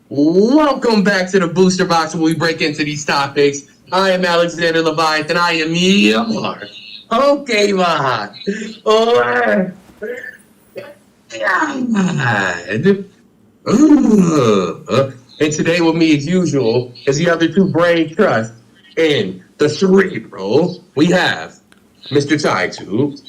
Welcome back to the Booster Box where we break into these topics. I am Alexander Leviathan. I am your Pokemon. Or God. And today with me as usual is the other two brain trusts in the cerebral. We have Mr. ThaiTube.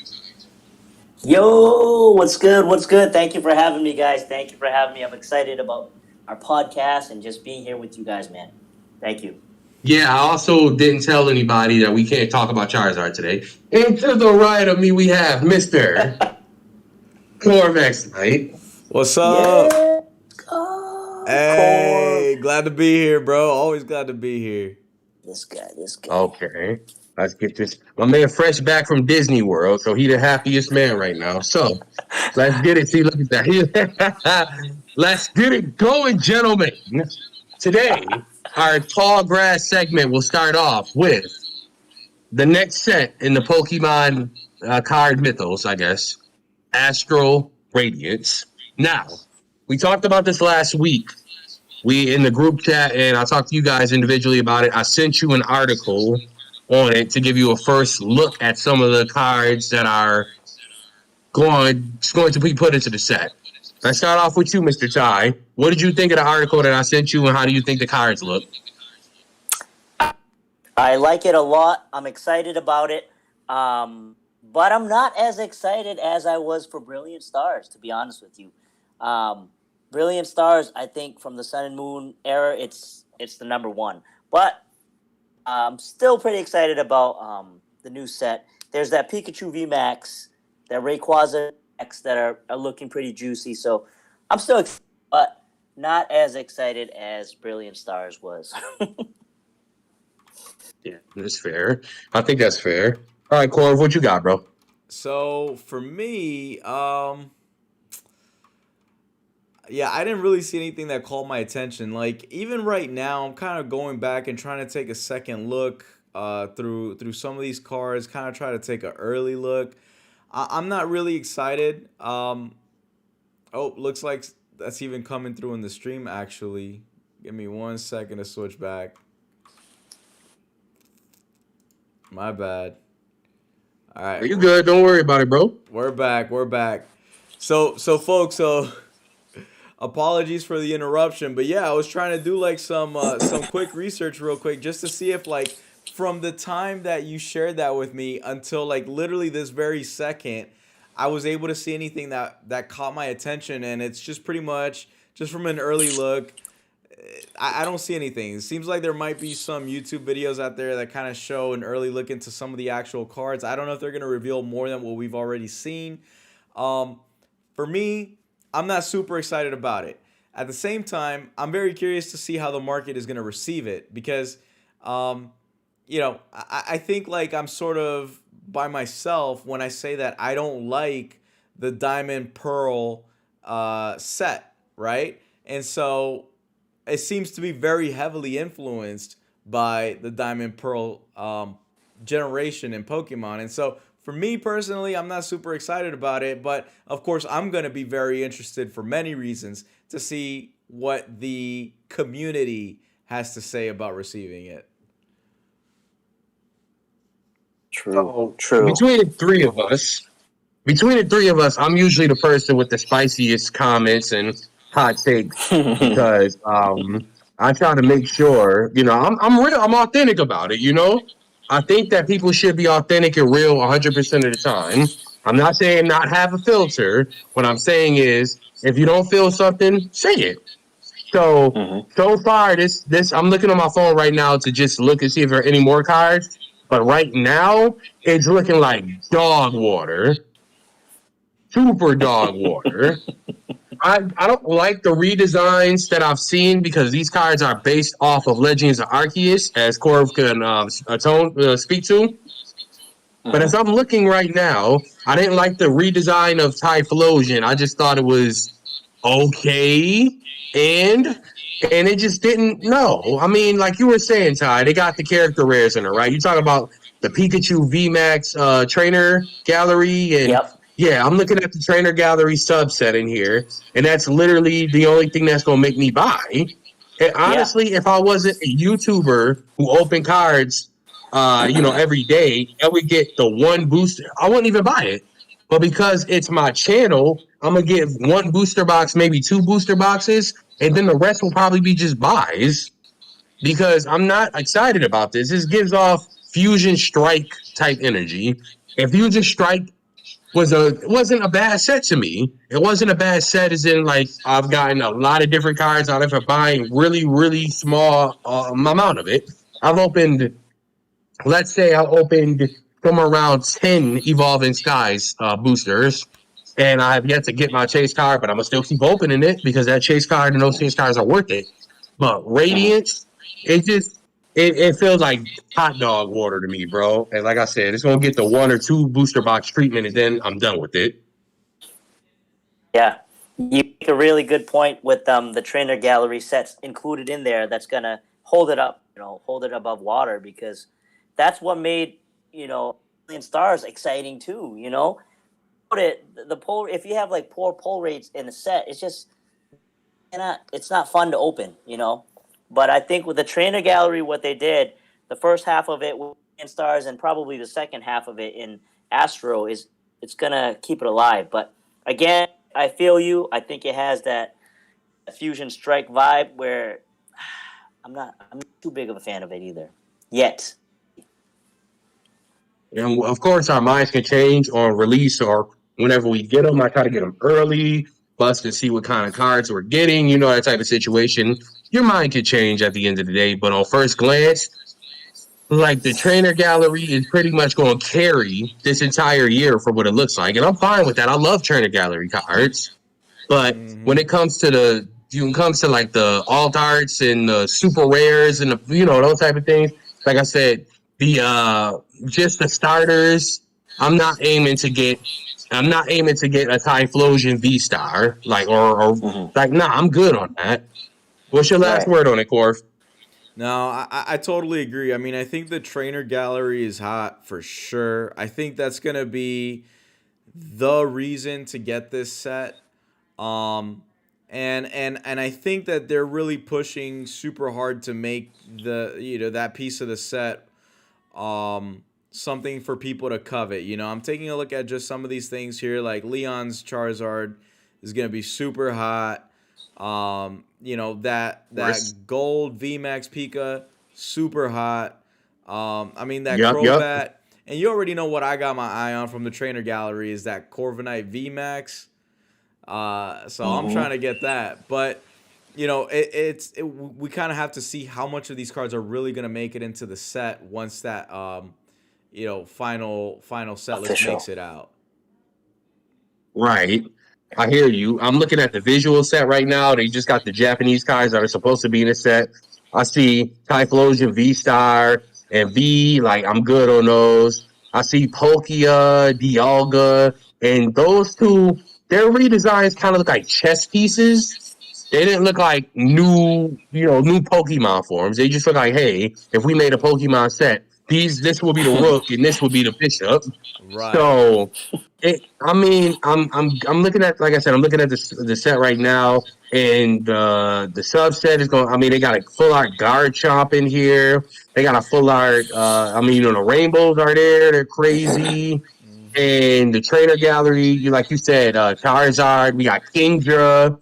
Yo, what's good? What's good? Thank you for having me, guys. Thank you for having me. I'm excited about our podcast and just being here with you guys, man. Thank you. Yeah, I also didn't tell anybody that we can't talk about Charizard today. And to the right of me, we have Mr. Corvxnite. What's up? Yeah. Oh, Hey, glad to be here, bro. Always glad to be here. This guy. Okay, let's get this. My man fresh back from Disney World, so he the happiest man right now. So let's get it. See, look at that. Let's get it going, gentlemen. Today, our tall grass segment will start off with the next set in the Pokemon card mythos, I guess. Astral Radiance. Now, we talked about this last week. We in the group chat, and I talked to you guys individually about it. I sent you an article on it to give you a first look at some of the cards that are going to be put into the set. Let's start off with you, Mr. Ty. What did you think of the article that I sent you, and how do you think the cards look? I like it a lot. I'm excited about it. But I'm not as excited as I was for Brilliant Stars, to be honest with you. Brilliant Stars, I think from the Sun and Moon era, it's the number one. But I'm still pretty excited about the new set. There's that Pikachu VMAX, that Rayquaza X that are looking pretty juicy. So I'm still excited, but not as excited as Brilliant Stars was. Yeah, that's fair. I think that's fair. All right, Corv, what you got, bro? So for me, yeah, I didn't really see anything that called my attention. Like even right now, I'm kind of going back and trying to take a second look through some of these cards. Kind of try to take an early look. I'm not really excited. Oh, looks like that's even coming through in the stream. Actually, give me 1 second to switch back. My bad. All right. Are you good? Don't worry about it, bro. We're back. So folks, apologies for the interruption, but yeah, I was trying to do like some quick research real quick just to see if like from the time that you shared that with me until like literally this very second, I was able to see anything that caught my attention, and it's just pretty much just from an early look. I don't see anything. It seems like there might be some YouTube videos out there that kind of show an early look into some of the actual cards. I don't know if they're going to reveal more than what we've already seen. For me, I'm not super excited about it. At the same time, I'm very curious to see how the market is going to receive it because, I think like I'm sort of by myself when I say that I don't like the Diamond Pearl set, right? And so it seems to be very heavily influenced by the Diamond Pearl generation in Pokemon. And so for me personally, I'm not super excited about it. But of course, I'm going to be very interested for many reasons to see what the community has to say about receiving it. True. Between the three of us, I'm usually the person with the spiciest comments and hot takes because I try to make sure, I'm real, I'm authentic about it, I think that people should be authentic and real 100% of the time. I'm not saying not have a filter. What I'm saying is, if you don't feel something, say it. So far, this I'm looking on my phone right now to just look and see if there are any more cards. But right now, it's looking like dog water. Super dog water. I don't like the redesigns that I've seen because these cards are based off of Legends of Arceus, as Corv can speak to. But as I'm looking right now, I didn't like the redesign of Typhlosion. I just thought it was okay, and it just didn't. No, I mean, like you were saying, Ty, they got the character rares in it, right? You talk about the Pikachu VMAX trainer gallery, and Yep. yeah, I'm looking at the trainer gallery subset in here, and that's literally the only thing that's gonna make me buy. And Yeah. honestly, if I wasn't a YouTuber who opened cards, every day, and we get the one booster, I wouldn't even buy it. But because it's my channel, I'm gonna get one booster box, maybe two booster boxes, and then the rest will probably be just buys because I'm not excited about this. This gives off Fusion Strike type energy. And Fusion Strike wasn't a bad set to me. It wasn't a bad set as in like I've gotten a lot of different cards out of it buying really, really small amount of it. I've opened, let's say I opened somewhere around 10 Evolving Skies boosters. And I have yet to get my chase card, but I'm gonna still keep opening it because that chase card and those chase cards are worth it. But Radiance, it feels like hot dog water to me, bro. And like I said, it's gonna get the one or two booster box treatment, and then I'm done with it. Yeah, you make a really good point with the trainer gallery sets included in there. That's gonna hold it up, hold it above water because that's what made Million Stars exciting too. Put it the pull if you have like poor pull rates in a set, it's not fun to open. But I think with the trainer gallery, what they did, the first half of it in Stars and probably the second half of it in Astro it's gonna keep it alive. But again, I feel you. I think it has that Fusion Strike vibe where I'm not too big of a fan of it either yet. And of course, our minds can change on release or whenever we get them. I try to get them early, bust and see what kind of cards we're getting. That type of situation. Your mind can change at the end of the day, but on first glance, like the trainer gallery is pretty much going to carry this entire year for what it looks like, and I'm fine with that. I love trainer gallery cards, but when it comes to like the alt arts and the super rares and those type of things, like I said, the just the starters, I'm not aiming to get a Typhlosion V Star or like I'm good on that. What's your last word on it, Corv? No, I totally agree. I mean, I think the trainer gallery is hot for sure. I think that's going to be the reason to get this set. And I think that they're really pushing super hard to make that piece of the set something for people to covet. I'm taking a look at just some of these things here, like Leon's Charizard is going to be super hot. That gold VMAX Pika, super hot. That Crobat, and you already know what I got my eye on from the trainer gallery is that Corvxnite VMAX. So I'm trying to get that, but we kind of have to see how much of these cards are really gonna make it into the set once that final set list makes it out. Right. I hear you. I'm looking at the visual set right now. They just got the Japanese cards that are supposed to be in the set. I see Typhlosion V-Star and V. Like, I'm good on those. I see Palkia, Dialga, and those two, their redesigns kind of look like chess pieces. They didn't look like new Pokemon forms. They just look like, hey, if we made a Pokemon set, this will be the Rook and this will be the Bishop. Right. So, I'm looking at, like I said, I'm looking at the set right now, and the subset is going. They got a full art Garchomp in here. They got a full art. The rainbows are there. They're crazy. And the trainer gallery, like you said, Charizard. We got Kingdra.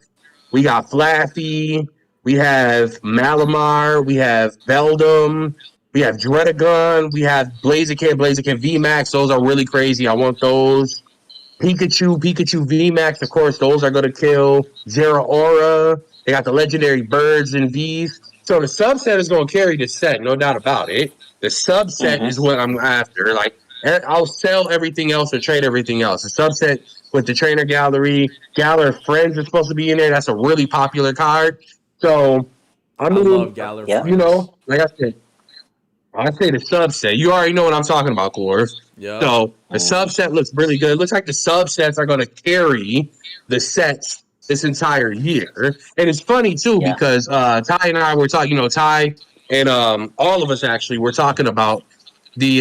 We got Flaffy. We have Malamar. We have Beldum. We have Dredagon. We have Blaziken VMAX. Those are really crazy. I want those. Pikachu VMAX, of course, those are going to kill. Zeraora. They got the legendary birds and Vs. So the subset is going to carry the set, no doubt about it. The subset is what I'm after. Like, I'll sell everything else or trade everything else. The subset with the trainer gallery, Galar Friends is supposed to be in there. That's a really popular card. So, I love Galar Friends. Like I say the subset. You already know what I'm talking about, Corv. Yeah. So the subset looks really good. It looks like the subsets are going to carry the sets this entire year. And it's funny, too, because Ty and I were talking, Ty and all of us actually were talking about the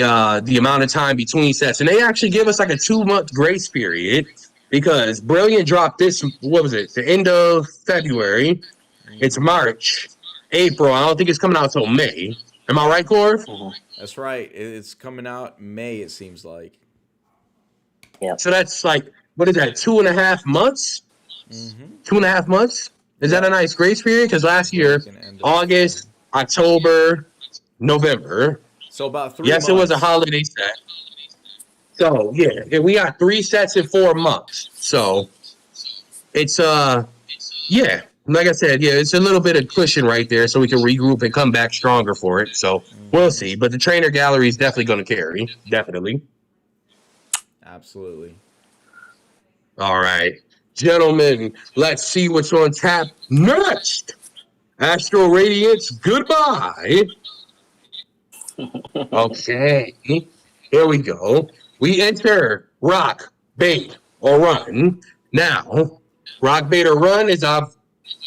amount of time between sets. And they actually give us like a 2-month grace period because Brilliant dropped this, what was it, the end of February. It's March. April. I don't think it's coming out till May. Am I right, Corv? That's right. It's coming out May, it seems like. Yeah. So that's like, what is that, 2.5 months? Mm-hmm. 2.5 months? Is that a nice grace period? Because last year, August, October, November. So about 3 Yes, months. it was a holiday set. So yeah, we got 3 sets in 4 months. So it's yeah, like I said, yeah, it's a little bit of cushion right there, so we can regroup and come back stronger for it. So we'll see. But the trainer gallery is definitely going to carry, definitely. Absolutely. All right, gentlemen, let's see what's on tap next. Astro Radiance, goodbye. Okay, here we go. We enter rock, bait, or run. Now, rock, bait, or run, as I've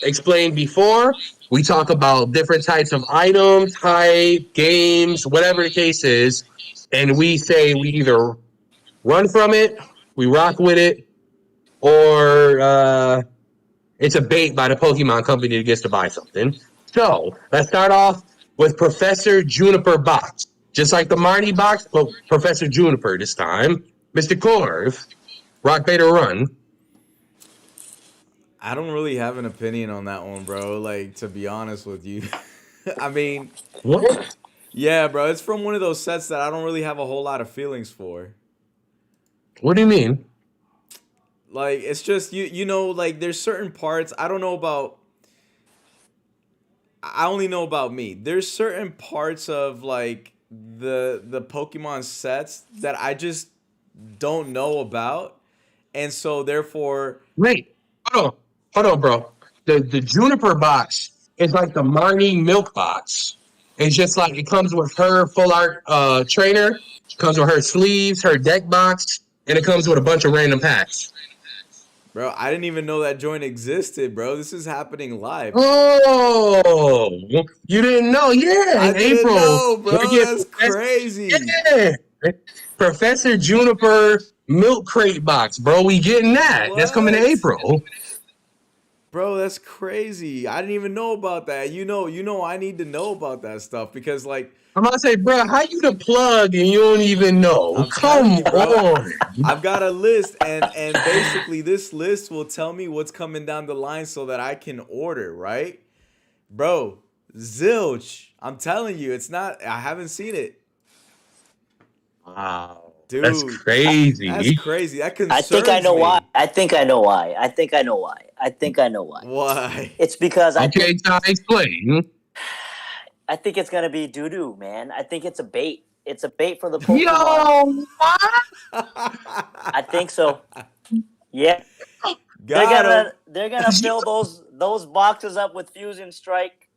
explained before, we talk about different types of items, hype, games, whatever the case is, and we say we either run from it, we rock with it, or it's a bait by the Pokemon company that gets to buy something. So let's start off with Professor Juniper Box. Just like the Marnie box, but Professor Juniper this time. Mr. Corv, rock, bait, or run? I don't really have an opinion on that one, bro. Like, to be honest with you. I mean, What? yeah, bro. It's from one of those sets that I don't really have a whole lot of feelings for. What do you mean? Like, it's just, you know, like, there's certain parts. I don't know about. I only know about me. There's certain parts of, like, the Pokemon sets that I just don't know about. And so, therefore. Wait, hold on, bro. The Juniper box is like the Marnie milk box. It's just like it comes with her full art trainer, comes with her sleeves, her deck box, and it comes with a bunch of random packs. Bro, I didn't even know that joint existed, bro. This is happening live. Oh, you didn't know? Yeah, I in didn't April. know, bro. That's crazy. Yeah. Professor Juniper milk crate box, bro. We getting that. That's coming in What? April. Bro, that's crazy. I didn't even know about that. You know I need to know about that stuff because like I'm about to say, bro, how you the plug and you don't even know? I'm Come telling you, bro. on. I've got a list and basically this list will tell me what's coming down the line so that I can order, right? Bro, zilch. I'm telling you, it's not I haven't seen it. Wow. Dude, That's crazy. That's crazy. That concerns I think I know me. why. I think I know why. Why? It's because Okay, Ty, explain. I think it's gonna be doo-doo, man. I think it's a bait. It's a bait for the Pokemon. Yo, what? I think so. Yeah. Got him. They're gonna fill those boxes up with Fusion Strike.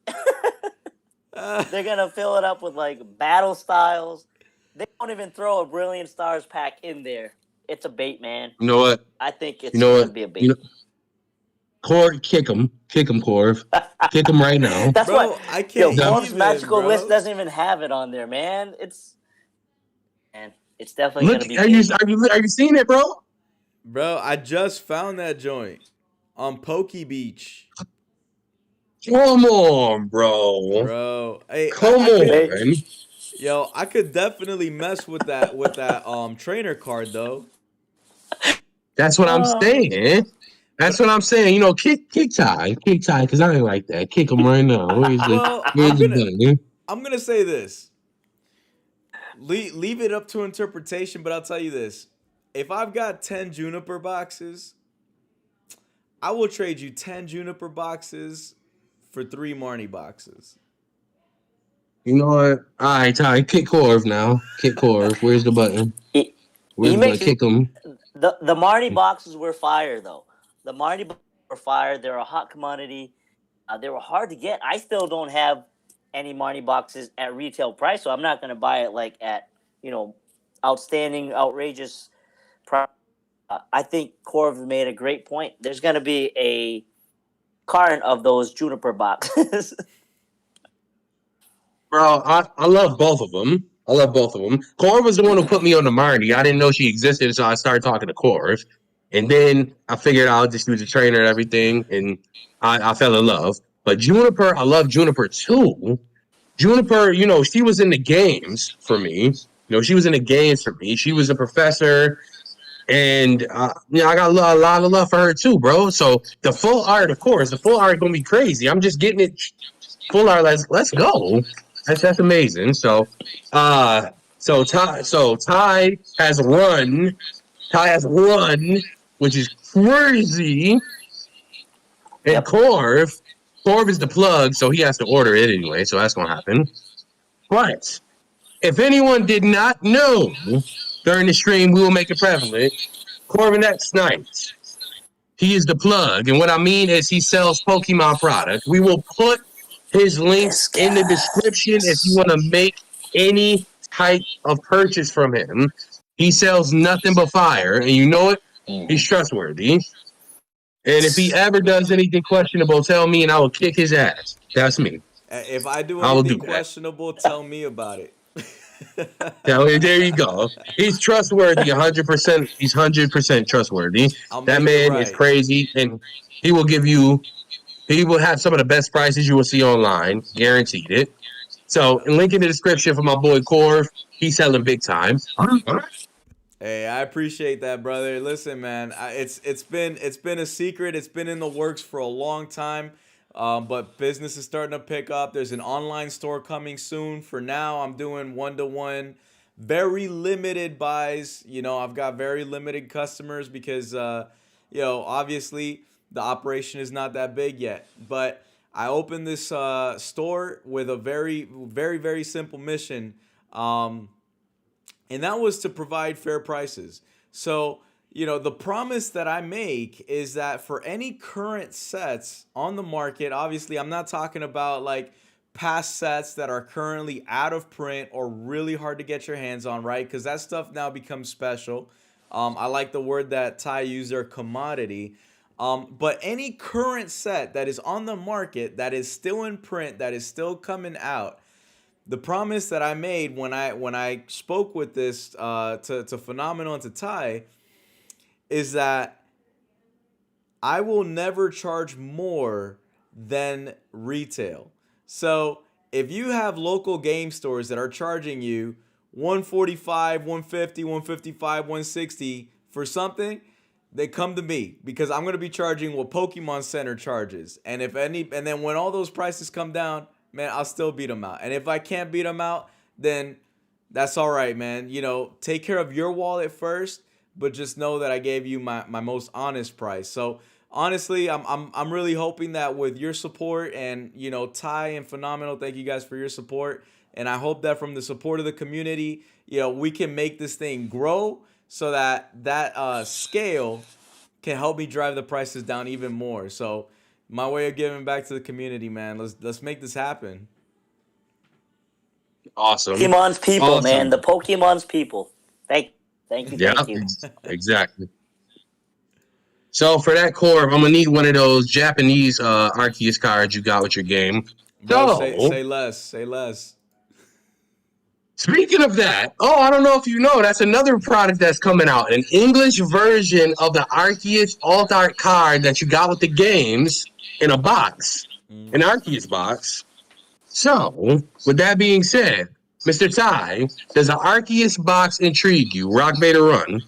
They're gonna fill it up with like battle styles. They don't even throw a Brilliant Stars pack in there. It's a bait, man. You know what? I think it's You know gonna what? be a bait. Corv, kick him, Corv. Kick him right now. That's Bro, why I can't Corv's even, magical bro. list doesn't even have it on there, man. It's definitely Look, gonna be are you seeing it, bro? Bro, I just found that joint on Poke Beach. Come on, bro. Bro, hey, Come on. Yo, I could definitely mess with that trainer card though. That's what I'm saying. That's what I'm saying. You know, kick Ty, because I ain't like that. Kick him right now. Where's the button? I'm gonna say this. Leave it up to interpretation, but I'll tell you this: if I've got 10 Juniper boxes, I will trade you 10 Juniper boxes for 3 Marnie boxes. You know what? All right, Ty, kick Corv now. Kick Corv. Where's the button? Where's the button? Kick him. The Marnie boxes were fire, though. The Marnie boxes were fire. They're a hot commodity. They were hard to get. I still don't have any Marnie boxes at retail price, so I'm not going to buy it like at, outstanding, outrageous price. I think Corv made a great point. There's going to be a current of those Juniper boxes. Bro, I love both of them. Corv was the one who put me on the Marnie. I didn't know she existed, so I started talking to Corv. And then I figured I'll just use the trainer and everything, and I fell in love. But Juniper, I love Juniper too. Juniper, she was in the games for me. She was in the games for me. She was a professor, and I got a lot of love for her too, bro. So the full art, of course, the full art gonna be crazy. I'm just getting it full art. Let's go. That's amazing. Ty has run. Ty has run, which is crazy. And Corv is the plug, so he has to order it anyway. So that's gonna happen. But if anyone did not know, during the stream, we will make it prevalent. Corvxnite. He is the plug. And what I mean is he sells Pokemon products. We will put his links in the description if you want to make any type of purchase from him. He sells nothing but fire. And you know it? He's trustworthy. And if he ever does anything questionable, tell me and I will kick his ass. That's me. If I do anything questionable, tell me about it. There you go. He's trustworthy, 100%. He's 100% trustworthy. That man is crazy, and he will have some of the best prices you will see online, guaranteed it. So, link in the description for my boy Corv. He's selling big time. Hey, I appreciate that, brother. Listen, man, it's been a secret. It's been in the works for a long time. But business is starting to pick up. There's an online store coming soon. For now, I'm doing one-to-one, very limited buys. I've got very limited customers because, obviously the operation is not that big yet. But I opened this store with a very, very, very simple mission. And that was to provide fair prices. So, the promise that I make is that for any current sets on the market, obviously I'm not talking about like past sets that are currently out of print or really hard to get your hands on, right? Because that stuff now becomes special. I like the word that Ty used there, commodity. But any current set that is on the market, that is still in print, that is still coming out, the promise that I made when I spoke with this to Phenomenal and to Ty is that I will never charge more than retail. So if you have local game stores that are charging you $145, $150, $155, $160 for something, they come to me because I'm going to be charging what Pokemon Center charges. And then when all those prices come down, man, I'll still beat them out. And if I can't beat them out, then that's all right, man. Take care of your wallet first. But just know that I gave you my most honest price. So honestly, I'm really hoping that with your support and Ty and Phenomenal, thank you guys for your support. And I hope that from the support of the community, we can make this thing grow so that scale can help me drive the prices down even more. So my way of giving back to the community, man. Let's make this happen. Awesome. Pokemon's people, man. The Pokemon's people. Thank you. Thank you. Exactly. So for that Corv, I'm gonna need one of those Japanese Arceus cards you got with your game. Bro, say less. Speaking of that, I don't know if you know, that's another product that's coming out. An English version of the Arceus Alt Art card that you got with the games in a box. An Arceus box. So, with that being said, Mr. Ty, does an Arceus box intrigue you? Rock Beta Run.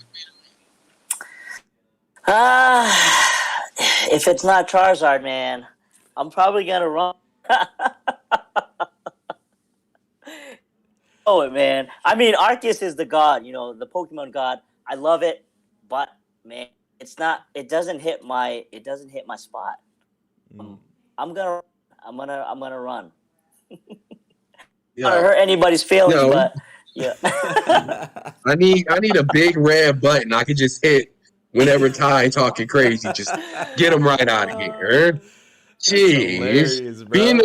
If it's not Charizard, man, I'm probably gonna run. Oh man, I mean Arceus is the god, the Pokemon god. I love it, but man, it's not. It doesn't hit my spot. I'm gonna run. I don't hurt anybody's feelings, but yeah. I need a big red button I can just hit whenever Ty talking crazy. Just get him right out of here. Jeez, being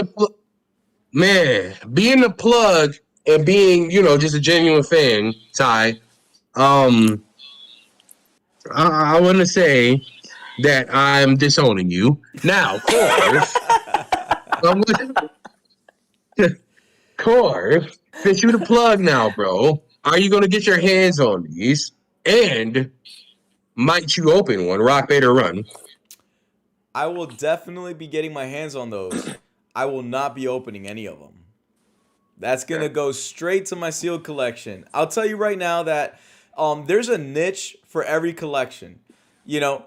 the plug and being just a genuine fan, Ty. I want to say that I'm disowning you now, of course. Corv, since you the plug now, bro, are you gonna get your hands on these? And might you open one? Rock Beta Run. I will definitely be getting my hands on those. I will not be opening any of them. That's going to go straight to my sealed collection. I'll tell you right now that there's a niche for every collection. You know,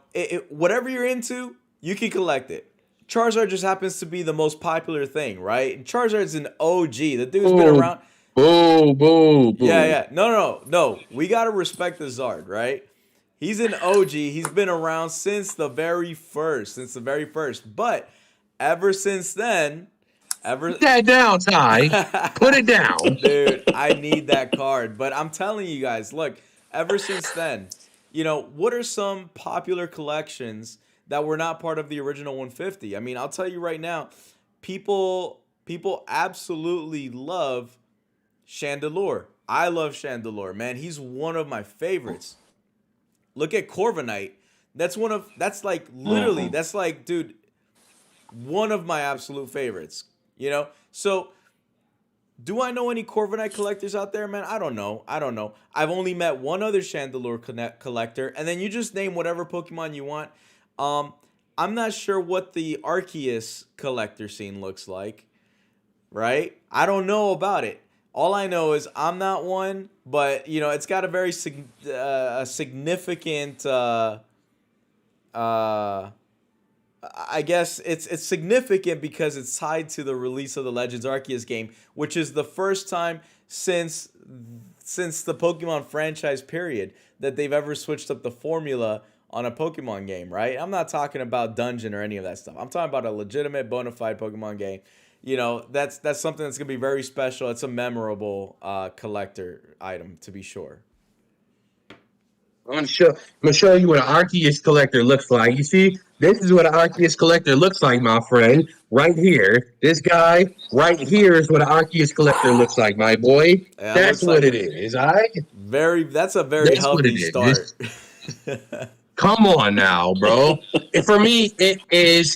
whatever you're into, you can collect it. Charizard just happens to be the most popular thing, right? And Charizard's an OG. The dude's been around. Boo. Yeah. No. We got to respect the Zard, right? He's an OG. He's been around since the very first. But ever since then, Put that down, Ty. Put it down. Dude, I need that card. But I'm telling you guys, look, ever since then, you know, what are some popular collections that were not part of the original 150? I mean, I'll tell you right now, people absolutely love Chandelure. I love Chandelure, man. He's one of my favorites. Look at Corvxnite. That's like, dude, one of my absolute favorites. You know? So, do I know any Corvxnite collectors out there, man? I don't know. I've only met one other Chandelure collector, and then you just name whatever Pokemon you want. I'm not sure what the Arceus collector scene looks like, right? I don't know about it. All I know is I'm not one, but, you know, it's got a very significant... I guess it's significant because it's tied to the release of the Legends Arceus game, which is the first time since the Pokemon franchise period that they've ever switched up the formula on a Pokemon game, right? I'm not talking about Dungeon or any of that stuff. I'm talking about a legitimate, bona fide Pokemon game. You know, that's something that's going to be very special. It's a memorable collector item, to be sure. I'm gonna show you what an Arceus collector looks like. You see, this is what an Arceus collector looks like, my friend. Right here, this guy right here is what an Arceus collector looks like, my boy. Yeah, that's what it is. All right. That's a very healthy start. Come on now, bro. And for me, it's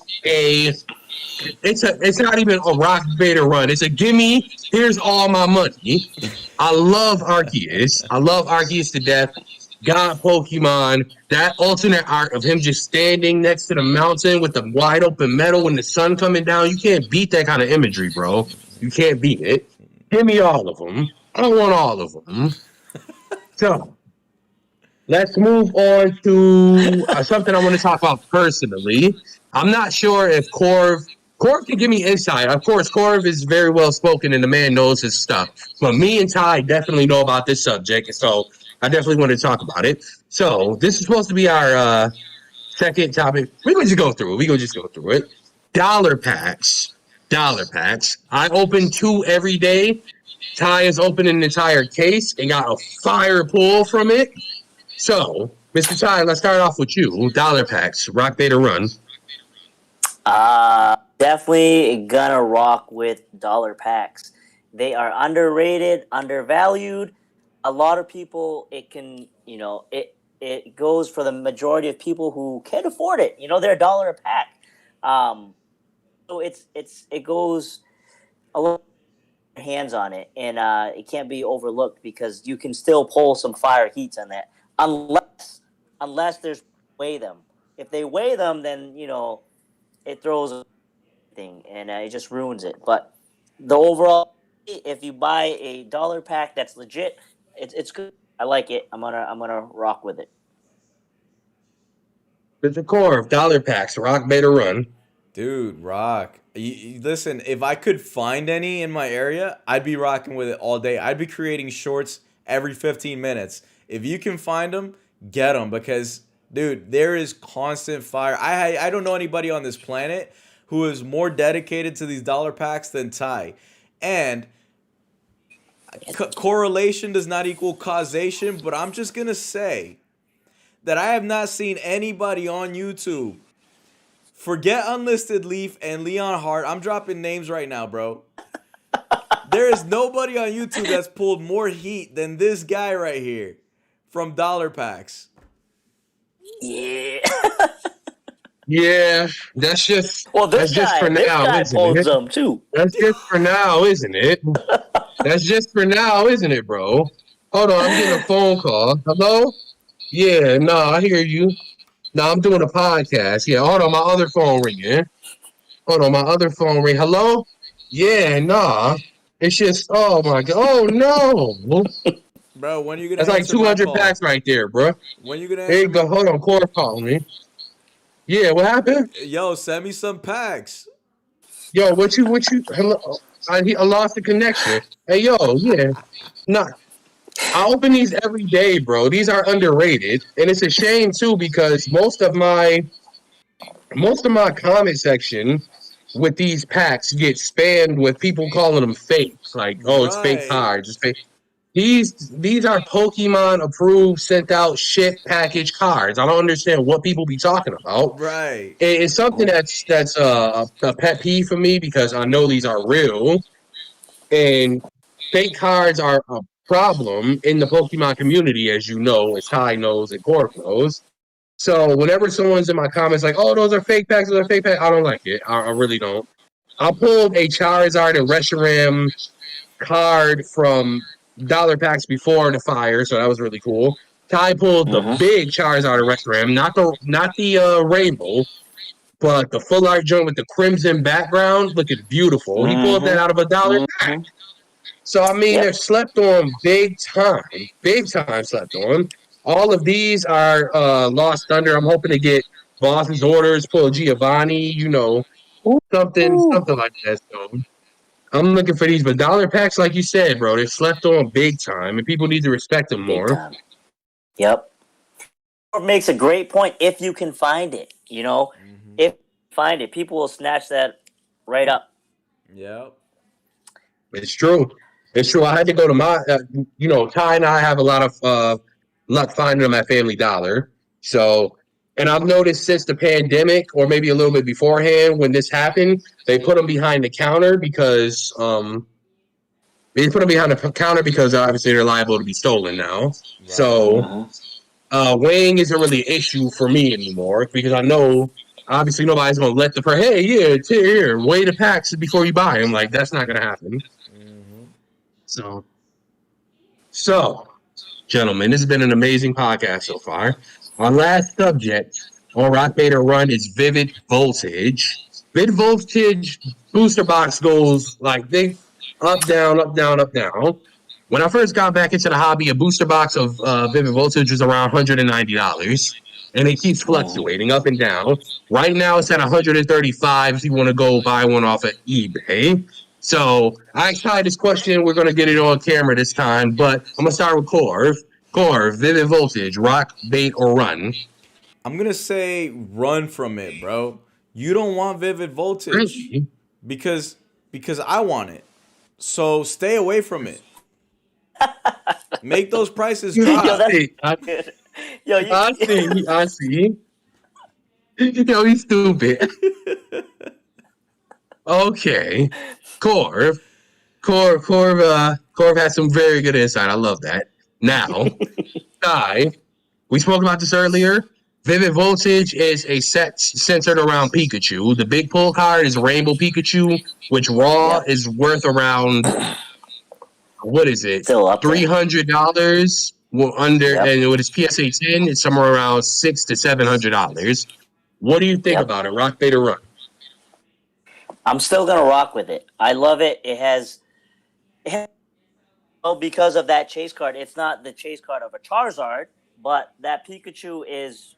not even a rock beta run. It's a gimme. Here's all my money. I love Arceus. I love Arceus to death. God Pokemon, that alternate art of him just standing next to the mountain with the wide open meadow and the sun coming down, you can't beat that kind of imagery, bro. You can't beat it. Give me all of them. I want all of them. So, let's move on to something I want to talk about personally. I'm not sure if Corv can give me insight. Of course, Corv is very well spoken and the man knows his stuff. But me and Ty definitely know about this subject, and so I definitely want to talk about it. So this is supposed to be our second topic. We're going to just go through it. Dollar packs. I open 2 every day. Ty is opening an entire case and got a fire pull from it. So, Mr. Ty, let's start off with you. Dollar packs, rock beta run. Definitely gonna rock with dollar packs. They are underrated, undervalued. A lot of people, it goes for the majority of people who can't afford it. You know, they're $1 a pack. So it goes a lot of hands on it, and it can't be overlooked because you can still pull some fire heats on that, unless there's weigh them. If they weigh them, then it throws thing and it just ruins it. But the overall, if you buy a dollar pack that's legit, it's good. I like it. I'm gonna rock with it. Mr. Corv, dollar packs, rock beta run. Dude, rock. Listen, if I could find any in my area, I'd be rocking with it all day. I'd be creating shorts every 15 minutes. If you can find them, get them, because, dude, there is constant fire. I don't know anybody on this planet who is more dedicated to these dollar packs than Ty. And correlation does not equal causation, but I'm just going to say that I have not seen anybody on YouTube. Forget Unlisted Leaf and Leon Hart. I'm dropping names right now, bro. There is nobody on YouTube that's pulled more heat than this guy right here from dollar packs. Yeah. Yeah, that's just for now, this guy pulls them too. That's just for now, isn't it? That's just for now, isn't it, bro? Hold on, I'm getting a phone call. Hello? Yeah, no, I hear you. No, I'm doing a podcast. Yeah, hold on, my other phone ringing. Hold on, my other phone ring. Hello? Yeah, nah. It's just, oh my god. Oh no. Bro, when are you gonna That's like answer my 200 call? packs right there, bro. When you gonna There you answer go. my? Hold on, Core calling me. Yeah, what happened? Yo, send me some packs. Yo, what you, hello? I lost the connection. Hey, yo, yeah. Nah, I open these every day, bro. These are underrated. And it's a shame too, because most of my comment section with these packs get spammed with people calling them fakes. Like, oh, it's fake Right. cards. It's fake. These are Pokemon approved, sent out, ship package cards. I don't understand what people be talking about. Right. It's something that's a pet peeve for me because I know these are real and fake cards are a problem in the Pokemon community, as you know, as Ty knows and Corp knows. So whenever someone's in my comments like, "Oh, those are fake packs," those are fake packs, I don't like it. I really don't. I pulled a Charizard and Reshiram card from dollar packs before the fire, so that was really cool. Ty pulled the Mm-hmm. big Charizard and Reshiram, not the rainbow, but the full art joint with the crimson background, looking beautiful. He pulled that Mm-hmm. out of a dollar pack. Mm-hmm. So I mean, they're Yep. slept on big time slept on. All of these are lost thunder. I'm hoping to get Boss's orders, pull Giovanni, something like that. So I'm looking for these, but dollar packs, like you said, bro, they're slept on big time, and people need to respect them Big more. time. Yep. It makes a great point if you can find it. Mm-hmm. If you find it, people will snatch that right up. Yep. It's true. It's true. I had to go to Ty and I have a lot of luck finding them at Family Dollar. So, and I've noticed since the pandemic, or maybe a little bit beforehand, when this happened, they put them behind the counter because obviously they're liable to be stolen now. Right. So, Mm-hmm. weighing isn't really an issue for me anymore because I know obviously nobody's gonna let hey, yeah, it's here, weigh the packs before you buy them. Like that's not gonna happen. Mm-hmm. So, so, gentlemen, this has been an amazing podcast so far. Our last subject on Rock Beta Run is Vivid Voltage. Vivid Voltage booster box goes like they up, down, up, down, up, down. When I first got back into the hobby, a booster box of Vivid Voltage was around $190. And it keeps Mm-hmm. fluctuating up and down. Right now, it's at 135 if you want to go buy one off of eBay. So I tried this question. We're going to get it on camera this time, but I'm going to start with Corv. Corv, Vivid Voltage, rock, bait, or run? I'm gonna say run from it, bro. You don't want vivid voltage Really? because I want it. So stay away from it. Make those prices Yo, drop. that's I good. Yo, I see. I see. Yo, he's stupid. Okay. Corv. Corv has some very good insight. I love that. Now, Ty, we spoke about this earlier. Vivid Voltage is a set centered around Pikachu. The big pull card is Rainbow Pikachu, which raw Yep. is worth around what is it? Still up there. $300. Well, Yep. and with its PSA 10, it's somewhere around $600 to $700. What do you think Yep. about it? Rock Beta Run. I'm still gonna rock with it. I love it. Well, because of that chase card. It's not the chase card of a Charizard, but that Pikachu is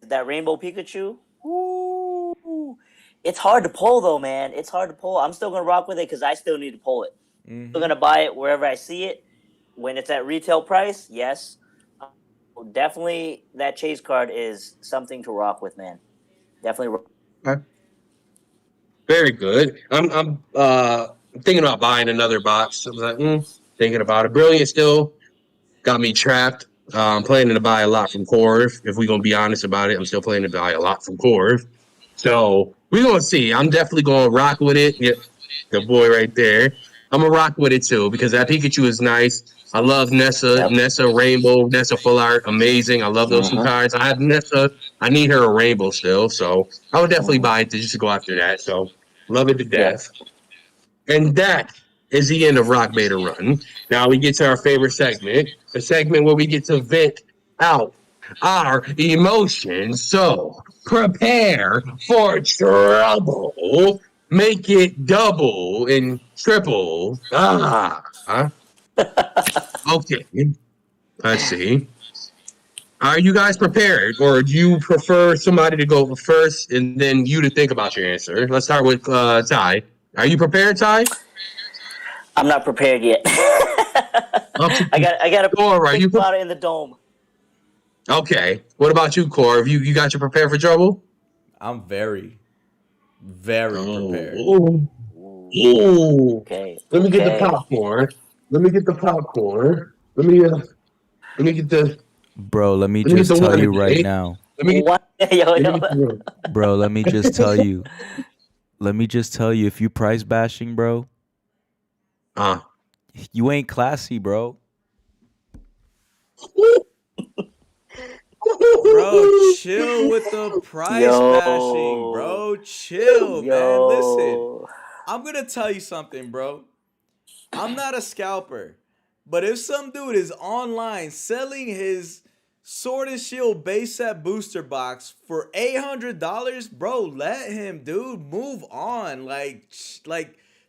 that Rainbow Pikachu. Ooh. It's hard to pull though, man. It's hard to pull. I'm still gonna rock with it because I still need to pull it. I'm still Mm-hmm. gonna buy it wherever I see it. When it's at retail price, yes. Definitely that chase card is something to rock with, man. Definitely. Okay. Very good. I'm thinking about buying another box. I was like, thinking about it. Brilliant still got me trapped. I'm planning to buy a lot from Corv. If we're gonna be honest about it, I'm still planning to buy a lot from Corv. So we're gonna see. I'm definitely gonna rock with it. Yeah, the boy right there. I'm gonna rock with it too because that Pikachu is nice. I love Nessa, Yep. Nessa Rainbow, Nessa Full Art, amazing. I love those two Mm-hmm. cards. I have Nessa. I need her a Rainbow still, so I would definitely Mm-hmm. buy it just to go after that. So love it to Yep. death. And that is the end of Rock Beta Run. Now we get to our favorite segment, the segment where we get to vent out our emotions. So prepare for trouble. Make it double and triple. Okay. Let's see. Are you guys prepared, or do you prefer somebody to go first and then you to think about your answer? Let's start with Ty. Are you prepared, Ty? I'm not prepared yet. Okay. I got to Or are think you about it in the dome. okay? What about you, Corv? You got you prepared for trouble? I'm very, very prepared. Oh, Ooh, oh. okay, Let me get the okay. popcorn. Let me get the popcorn. Let me get the Bro, let me let me get just the tell one you right again. now. Let me What? Yo, let me yo. get the one. Bro, let me just tell you. Let me just tell you, if you price bashing, bro, uh, you ain't classy, bro. Bro, chill with the price bashing, Yo. bro. Chill, man. Listen, Yo. I'm gonna tell you something, bro. I'm not a scalper, but if some dude is online selling his Sword and Shield base set booster box for $800, bro, let him, dude. Move on. Like,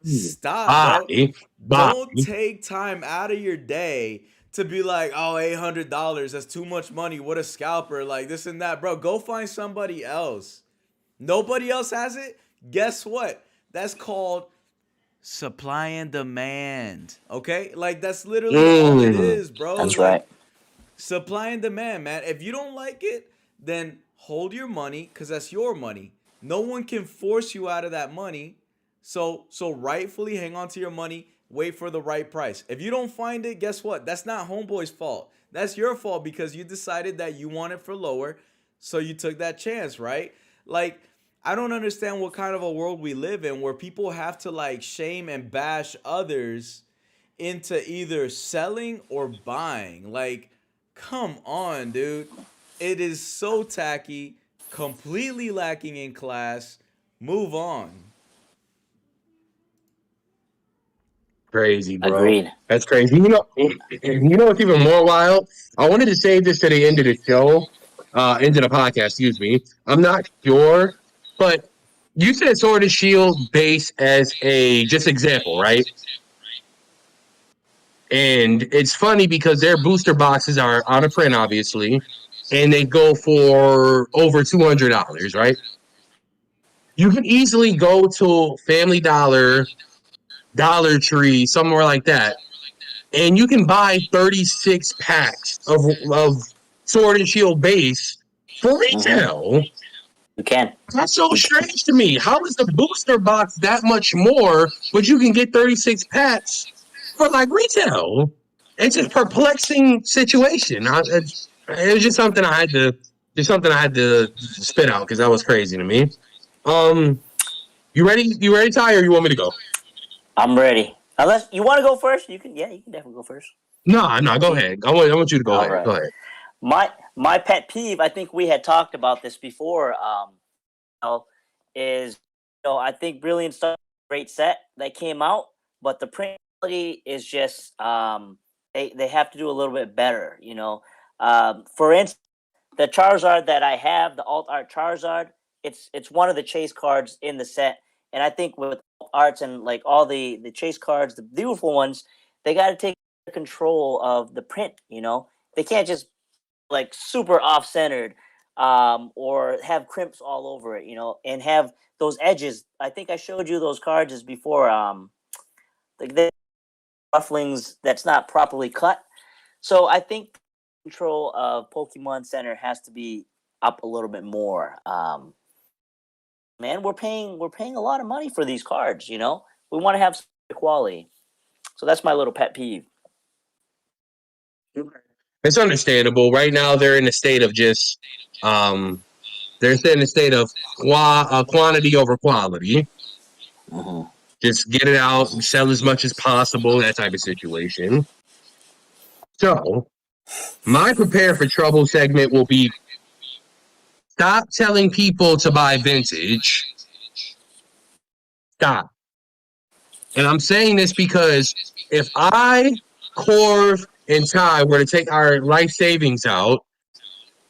stop, bro. bye, Don't bye. take time out of your day to be like, oh, $800, that's too much money. What a scalper, like this and that, bro. Go find somebody else. Nobody else has it. Guess what? That's called supply and demand. Okay? Like that's literally all it Mm. is, bro. That's Like right. supply and demand, man. If you don't like it, then hold your money cuz that's your money. No one can force you out of that money. So rightfully hang on to your money, wait for the right price. If you don't find it, guess what? That's not homeboy's fault. That's your fault because you decided that you want it for lower, so you took that chance, right? Like I don't understand what kind of a world we live in where people have to like shame and bash others into either selling or buying. Like, come on, dude. It is so tacky, completely lacking in class. Move on. Crazy, bro. Agreed. That's crazy. You know what's even more wild? I wanted to save this to the end of the show, end of the podcast. Excuse me. I'm not sure, but you said Sword and Shield base as a just example, right? And it's funny because their booster boxes are out of print, obviously, and they go for over $200, right? You can easily go to Family Dollar, Dollar Tree, somewhere like that, and you can buy 36 packs of Sword and Shield base for Mm-hmm. retail. You can. That's so strange to me. How is the booster box that much more, but you can get 36 packs for like retail? It's a perplexing situation. It was just something I had to spit out because that was crazy to me. Um, you ready? You ready, Ty, or you want me to go? I'm ready. Unless you want to go first, you can. Yeah, you can definitely go first. No, no, Up go to you. ahead. I want you to go All ahead. right. Go ahead. My pet peeve. I think we had talked about this before. Is I think Brilliant Star great set that came out, but the print quality is just they have to do a little bit better. For instance, the Charizard that I have, the Alt Art Charizard, it's one of the chase cards in the set, and I think with Alt Arts and like all the chase cards, the beautiful ones, they got to take control of the print. They can't just like super off centered, or have crimps all over it, and have those edges. I think I showed you those cards as before. Like the rufflings that's not properly cut. So I think control of Pokemon Center has to be up a little bit more. Man, we're paying a lot of money for these cards. We want to have some quality. So that's my little pet peeve. It's understandable. Right now, they're in a state of just, they're in a state of quantity over quality. Mm-hmm. Just get it out and sell as much as possible. That type of situation. So, my prepare for trouble segment will be stop telling people to buy vintage. Stop. And I'm saying this because if I, Corv, and Ty were to take our life savings out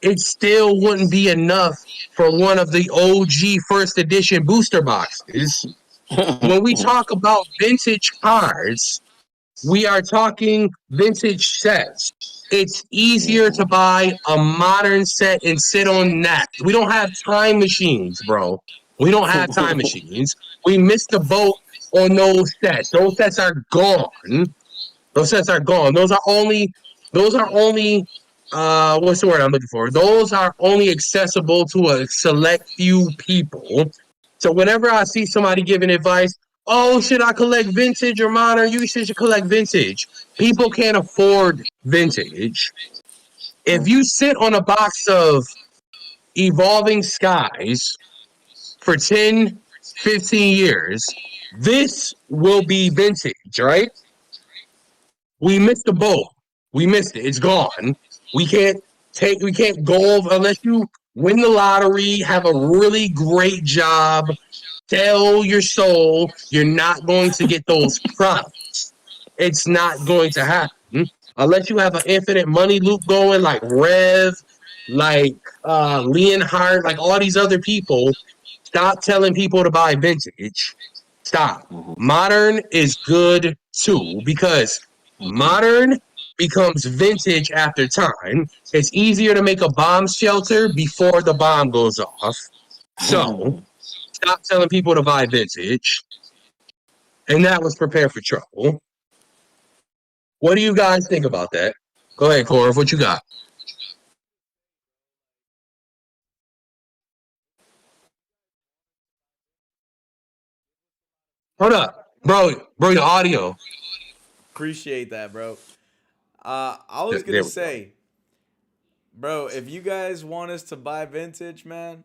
it still wouldn't be enough for one of the OG first edition booster boxes. When we talk about vintage cards, we are talking vintage sets. It's easier to buy a modern set and sit on that. We don't have time machines, bro. We don't have time machines. We missed the boat on those sets. Those sets are gone. Those sets are gone. Those are only what's the word I'm looking for? Those are only accessible to a select few people. So whenever I see somebody giving advice, oh, should I collect vintage or modern? You should collect vintage. People can't afford vintage. If you sit on a box of evolving skies for 10, 15 years, this will be vintage, right? We missed the boat. We missed it. It's gone. We can't we can't go over unless you win the lottery, have a really great job, sell your soul. You're not going to get those props. It's not going to happen unless you have an infinite money loop going like Rev, like Leonhardt, like all these other people. Stop telling people to buy vintage. Stop. Modern is good too because modern becomes vintage after time. It's easier to make a bomb shelter before the bomb goes off. So stop telling people to buy vintage. And that was prepare for trouble. What do you guys think about that? Go ahead, Corv. What you got? Hold up, bro. Your audio. Appreciate that, bro. I was gonna There we go. say, bro, if you guys want us to buy vintage, man,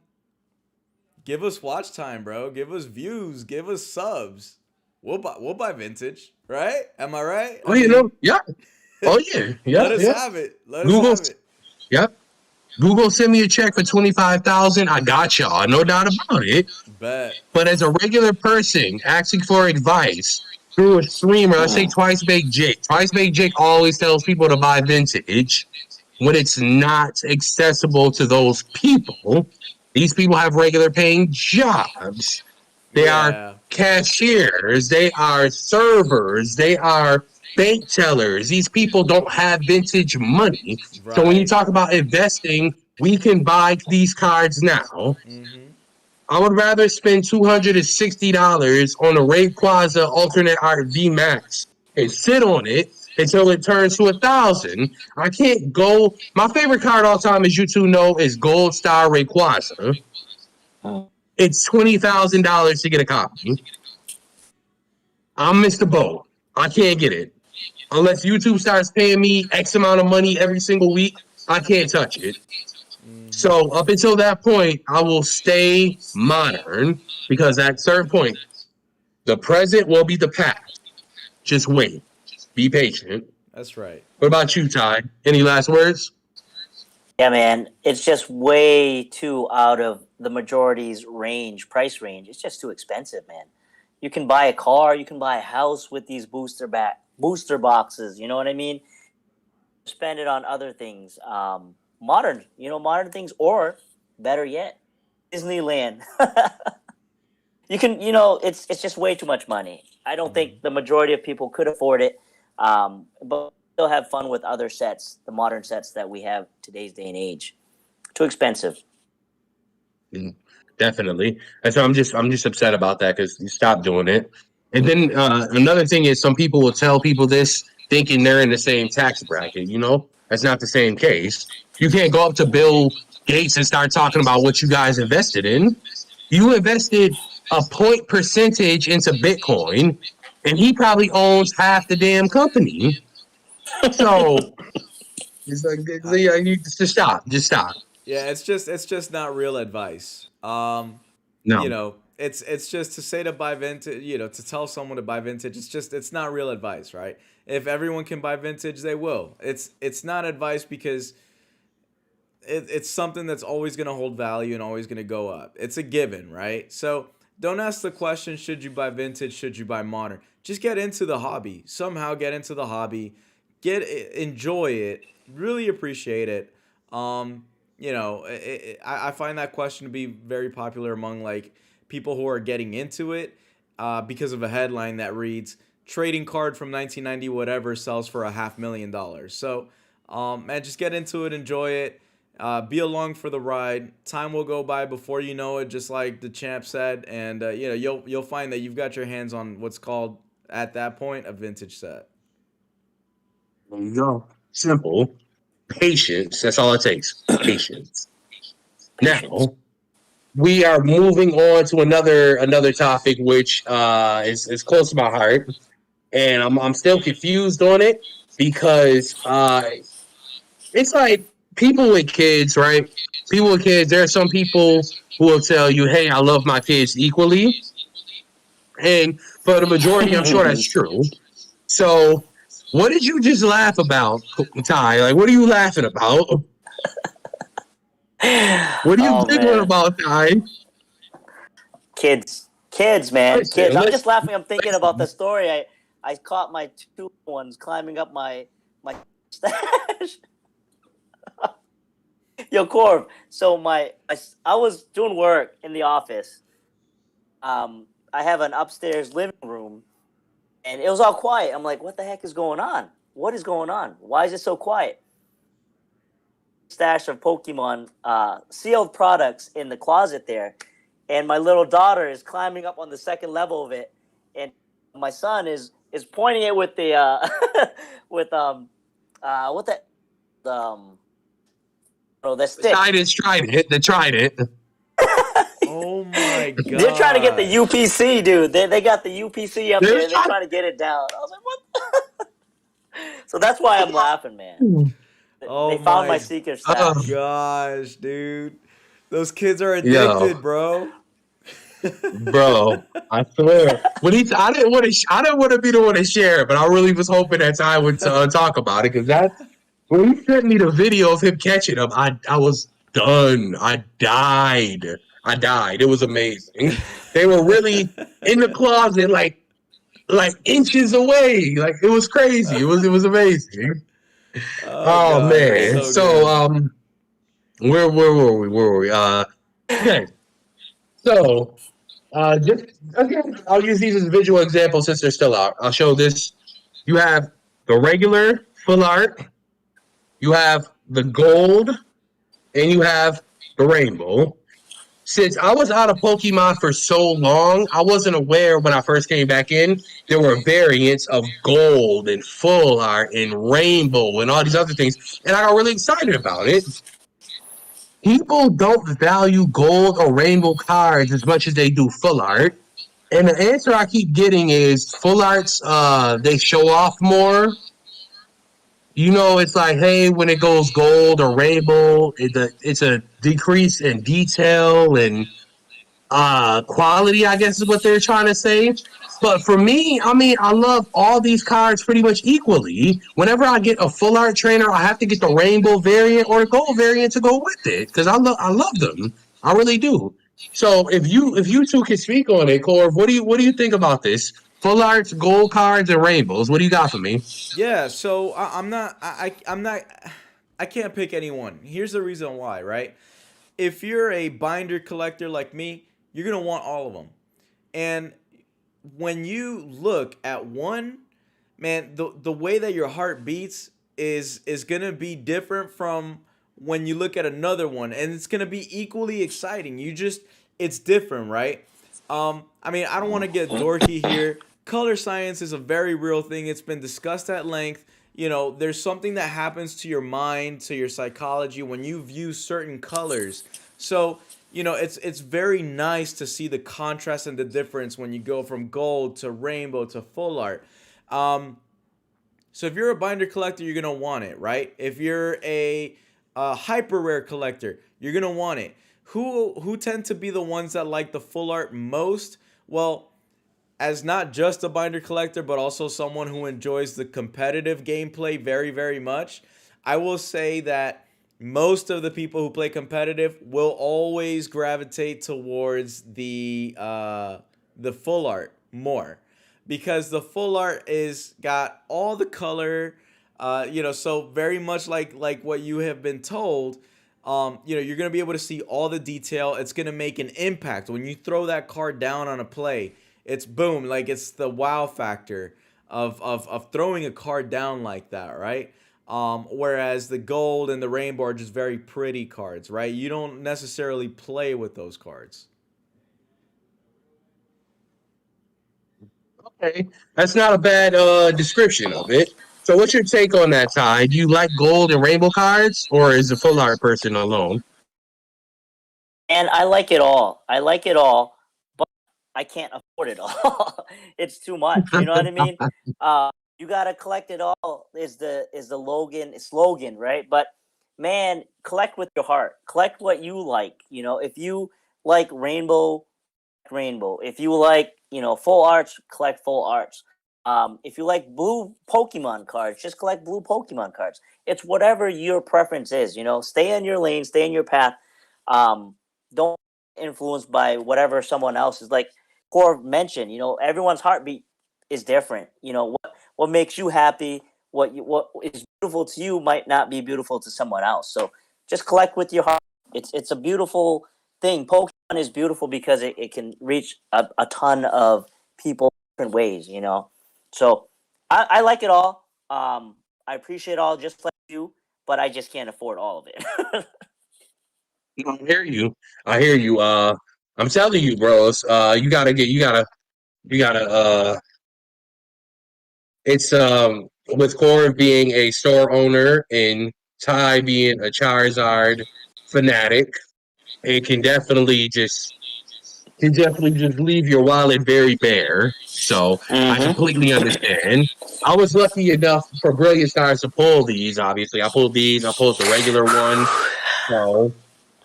give us watch time, bro. Give us views. Give us subs. We'll buy vintage, right? Am I right? Oh, yeah. Oh, yeah. Yeah, let us yeah. have it. Let us Google, have it. yeah. Google send me a check for 25,000. I got y'all, no doubt about it. Bet. But as a regular person asking for advice through a streamer, let's say Twice Baked Jake. Twice Baked Jake always tells people to buy vintage when it's not accessible to those people. These people have regular paying jobs. They are Yeah. cashiers. They are servers. They are bank tellers. These people don't have vintage money. So when you Right. talk about investing, we can buy these cards now. Mm-hmm. I would rather spend $260 on a Rayquaza alternate art V Max and sit on it until it turns to 1,000. I can't go. My favorite card all time, as you two know, is Gold Star Rayquaza. It's $20,000 to get a copy. I'm Mr. Boat. I can't get it unless YouTube starts paying me X amount of money every single week. I can't touch it. Mm-hmm. So up until that point, I will stay modern because at a certain point, the present will be the past. Just wait. Be patient. That's right. What about you, Ty? Any last words? Yeah, man, it's just way too out of the majority's price range. It's just too expensive, man. You can buy a car, you can buy a house with these booster boxes. You know what I mean? Spend it on other things, modern things, or better yet, Disneyland. It's just way too much money. I don't Mm-hmm. think the majority of people could afford it, but still have fun with other sets, the modern sets that we have today's day and age. Too expensive. Definitely. And so I'm just upset about that because you stopped doing it. And then another thing is some people will tell people this thinking they're in the same tax bracket. That's not the same case. You can't go up to Bill Gates and start talking about what you guys invested in. You invested a point percentage into Bitcoin, and he probably owns half the damn company. So it's like, Uh, yeah, you just stop. Just stop. yeah, it's just not real advice. No. It's just to say to buy vintage, to tell someone to buy vintage. It's not real advice, right? If everyone can buy vintage, they will. It's not advice because it's something that's always going to hold value and always going to go up. It's a given, right? So don't ask the question, should you buy vintage, should you buy modern? Just get into the hobby. Somehow get into the hobby, enjoy it, really appreciate it. Um, I find that question to be very popular among like people who are getting into it because of a headline that reads trading card from 1990 whatever sells for $500,000. So, man, just get into it, enjoy it, be along for the ride. Time will go by before you know it, just like the champ said, and you'll find that you've got your hands on what's called at that point a vintage set. There you go. Simple. Patience. That's all it takes. Patience. Patience. Now we are moving on to another topic, which is close to my heart, and I'm still confused on it because it's like people with kids, right? People with kids. There are some people who will tell you, "Hey, I love my kids equally," and for the majority, I'm sure that's true. So, what did you just laugh about, Ty? Like, what are you laughing about? What are you Oh giggling man, about, Ty? kids, man, kids. Listen, I'm just listen, laughing. I'm thinking about the listen. story. I caught my two ones climbing up my stash. Yo, Corv. So I was doing work in the office. I have an upstairs living room, and it was all quiet. I'm like, what the heck is going on? What is going on? Why is it so quiet? Stash of Pokemon sealed products in the closet there, and my little daughter is climbing up on the second level of it, and my son is pointing it with the with what the the stick. Tried it. They tried it. Oh my They're trying to get the gosh. UPC, dude. They got the UPC up They're there. They're trying. trying to get it down. I was like, what? So that's why I'm laughing, man. They Oh found my my secret Uh, stash. gosh, dude. Those kids are yo, addicted, bro. bro, I swear. I didn't want to. I didn't want to be the one to share it, but I really was hoping that Ty would talk about it because that when he sent me the video of him catching them, I was done. I died. I died. It was amazing. They were really in the closet, like inches away. Like it was crazy. It was amazing. Oh Oh god, that's man. so So good. where were we? Where were we? Okay. So just again, I'll use these as visual examples since they're still out. I'll show this. You have the regular full art, you have the gold, and you have the rainbow. Since I was out of Pokemon for so long, I wasn't aware when I first came back in. There were variants of gold and full art and rainbow and all these other things. And I got really excited about it. People don't value gold or rainbow cards as much as they do full art. And the answer I keep getting is full arts, they show off more. It's like, hey, when it goes gold or rainbow, it's a decrease in detail and quality, I guess is what they're trying to say. But for me, I mean, I love all these cards pretty much equally. Whenever I get a full art trainer, I have to get the rainbow variant or the gold variant to go with it because I love them. I really do. So if you two can speak on it, Corv, what do you think about this? Full arts, gold cards, and rainbows. What do you got for me? Yeah, so I'm not I can't pick anyone. Here's the reason why, right? If you're a binder collector like me, you're going to want all of them. And when you look at one, man, the way that your heart beats is gonna be different from when you look at another one, and it's gonna be equally exciting. It's different, right? I mean, I don't want to get dorky here. Color science is a very real thing. It's been discussed at length. There's something that happens to your mind, to your psychology when you view certain colors. So, it's very nice to see the contrast and the difference when you go from gold to rainbow to full art. Um, so if you're a binder collector, you're gonna want it, right? If you're a hyper rare collector, you're gonna want it. Who tend to be the ones that like the full art most? Well, as not just a binder collector, but also someone who enjoys the competitive gameplay very, very much, I will say that most of the people who play competitive will always gravitate towards the full art more, because the full art is got all the color, so very much like what you have been told. you're going to be able to see all the detail. It's going to make an impact. When you throw that card down on a play, it's boom. Like, it's the wow factor of throwing a card down like that, right? Whereas the gold and the rainbow are just very pretty cards, right? You don't necessarily play with those cards. Okay, that's not a bad description of it. So, what's your take on that, Ty? Do you like gold and rainbow cards, or is the full art person alone? And I like it all. I like it all, but I can't afford it all. It's too much. You know what I mean? You gotta collect it all. Is the Logan slogan, right? But man, collect with your heart. Collect what you like. You know, if you like rainbow. If you like, full arts, collect full arts. If you like blue Pokemon cards, just collect blue Pokemon cards. It's whatever your preference is. Stay in your lane, stay in your path. Don't be influenced by whatever someone else is. Like Corv mentioned, everyone's heartbeat is different. What makes you happy, what is beautiful to you might not be beautiful to someone else. So just collect with your heart. It's a beautiful thing. Pokemon is beautiful because it can reach a ton of people different ways, So I like it all. I appreciate it all just like you, but I just can't afford all of it. I hear you. I hear you. I'm telling you, bros. You gotta. It's with Core being a store owner and Ty being a Charizard fanatic, it can definitely just leave your wallet very bare. So I Mm-hmm. completely understand. I was lucky enough for Brilliant Stars to pull these. Obviously, I pulled these. I pulled the regular one. So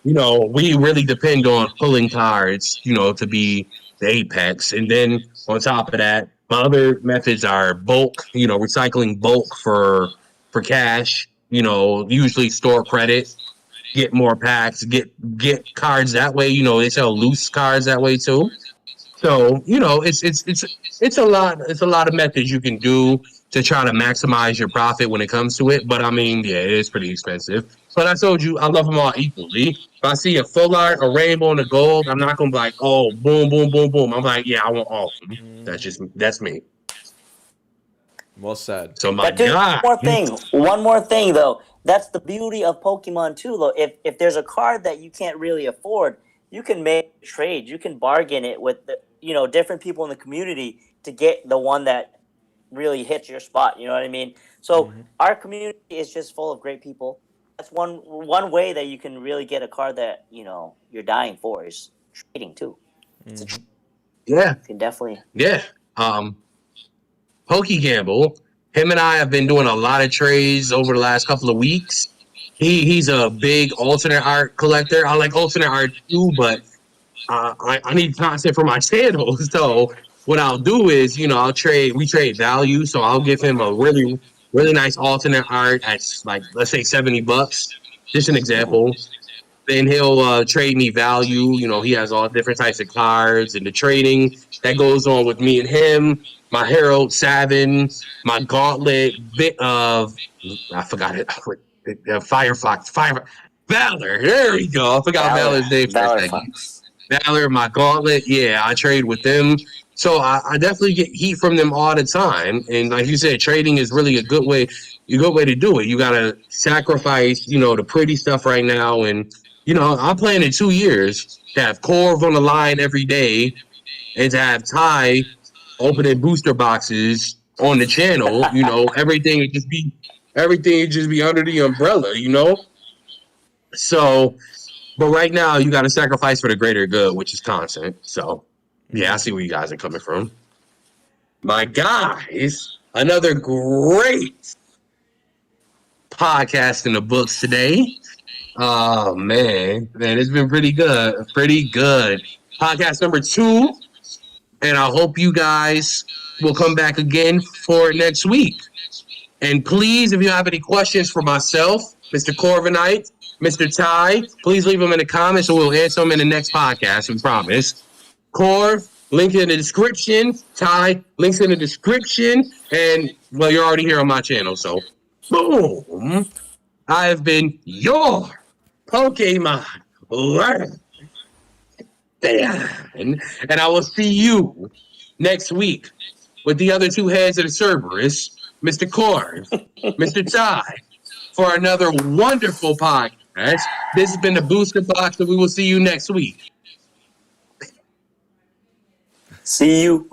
we really depend on pulling cards, to be the apex. And then on top of that, my other methods are bulk, recycling bulk for cash, usually store credit, get more packs, get cards that way. They sell loose cards that way too. So it's a lot of methods you can do to try to maximize your profit when it comes to it. But I mean, yeah, it is pretty expensive. But I told you I love them all equally. If I see a full art, a rainbow, and a gold, I'm not gonna be like, oh, boom, boom, boom, boom. I'm like, yeah, I want all of them. That's me. Well said. So my But dude, God, one more thing though. That's the beauty of Pokemon too, though. If there's a card that you can't really afford, you can make a trade. You can bargain it with different people in the community to get the one that really hits your spot. You know what I mean? So our community is just full of great people. That's one way that you can really get a card that you're dying for is trading too. yeah, You can definitely. yeah. Pokey Gamble, him and I have been doing a lot of trades over the last couple of weeks. He's a big alternate art collector. I like alternate art too, but I need content for my channel. So what I'll do is, we trade value. So I'll give him a really, really nice alternate art at like, let's say $70. Just an example. Then he'll trade me value. He has all different types of cards and the trading that goes on with me and him. My Herald Savin, my Gauntlet, bit of I forgot it. Firefox, Valor. There we go. I forgot Valor's name for a second. Fox. Valor, my Gauntlet. Yeah, I trade with them. So I definitely get heat from them all the time. And like you said, trading is really a good way to do it. You gotta sacrifice, the pretty stuff right now. And I'm playing in 2 years to have Corv on the line every day and to have Ty opening booster boxes on the channel. Everything would just be under the umbrella. So, but right now you got to sacrifice for the greater good, which is content. So, yeah, I see where you guys are coming from. My guys, another great podcast in the books today. Oh man, it's been pretty good. Pretty good. Podcast number 2. And I hope you guys will come back again for next week. And please, if you have any questions for myself, Mr. Corvxnite, Mr. Ty, please leave them in the comments and we'll answer them in the next podcast, we promise. Corv, link in the description. Ty, links in the description. And, well, you're already here on my channel, so boom. I have been your Pokemon. Learn. And I will see you next week with the other two heads of the Cerberus, Mr. Corv, Mr. Ty, for another wonderful podcast. This has been the Booster Box, and we will see you next week. See you.